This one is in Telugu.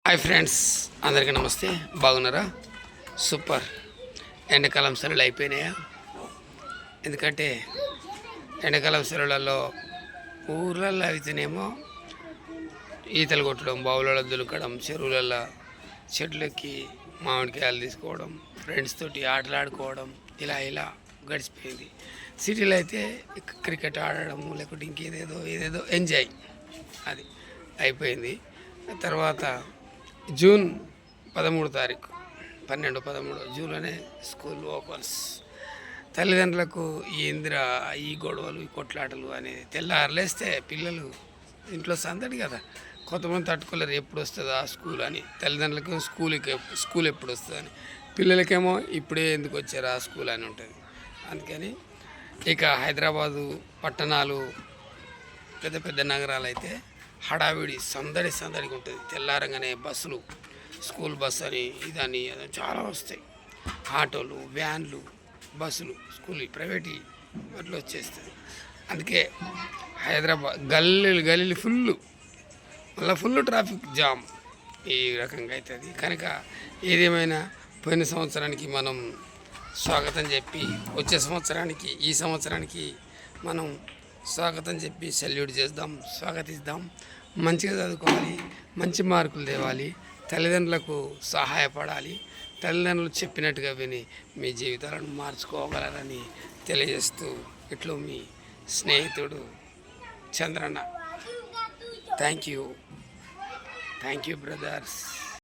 హాయ్ ఫ్రెండ్స్, అందరికీ నమస్తే. బాగున్నారా? సూపర్. ఎండాకాలం సెలవులు అయిపోయినాయా? ఎందుకంటే ఎండాకాలం సెలవులలో ఊర్లలో అయితేనేమో ఈతలు కొట్టడం, బావులలో దులకడం, చెరువులలో చెట్లకి మామిడికాయలు తీసుకోవడం, ఫ్రెండ్స్ తోటి ఆటలు ఆడుకోవడం, ఇలా గడిచిపోయింది. సిటీలో అయితే క్రికెట్ ఆడడం, లేకుంటే ఏదేదో ఎంజాయ్ అది అయిపోయింది. తర్వాత జూన్ 13 తారీఖు 12-13 జూన్లోనే స్కూల్ ఓపెన్స్. తల్లిదండ్రులకు ఈ గొడవలు, ఈ కొట్లాటలు అనేది తెల్లారలేస్తే పిల్లలు ఇంట్లో సందడి కదా, కొంతమంది తట్టుకోలేరు. ఎప్పుడు వస్తుందా స్కూల్ అని. తల్లిదండ్రులకు స్కూల్ ఎప్పుడు వస్తుందని, పిల్లలకేమో ఇప్పుడే ఎందుకు వచ్చారా స్కూల్ అని ఉంటుంది. అందుకని ఇక హైదరాబాదు పట్టణాలు, పెద్ద పెద్ద నగరాలు అయితే హడావిడి సందడిగా ఉంటుంది. తెల్లారంగానే బస్సులు, స్కూల్ బస్సు అని ఇదని చాలా వస్తాయి. ఆటోలు, వ్యాన్లు, బస్సులు, స్కూల్ ప్రైవేట్ అట్లా వచ్చేస్తుంది. అందుకే హైదరాబాద్ గల్లీలు ఫుల్ ట్రాఫిక్ జామ్ ఈ రకంగా అవుతుంది. కనుక ఏదేమైనా పోయిన సంవత్సరానికి మనం స్వాగతం చెప్పి ఈ సంవత్సరానికి మనం స్వాగతం చెప్పి సెల్యూట్ చేద్దాం, స్వాగతిద్దాం. మంచిగా చదువుకోవాలి, మంచి మార్కులు తేవాలి, తల్లిదండ్రులకు సహాయపడాలి, తల్లిదండ్రులు చెప్పినట్టుగా విని మీ జీవితాలను మార్చుకోగలరని తెలియజేస్తూ ఇట్లు మీ స్నేహితుడు చంద్రన్న. Thank you brothers.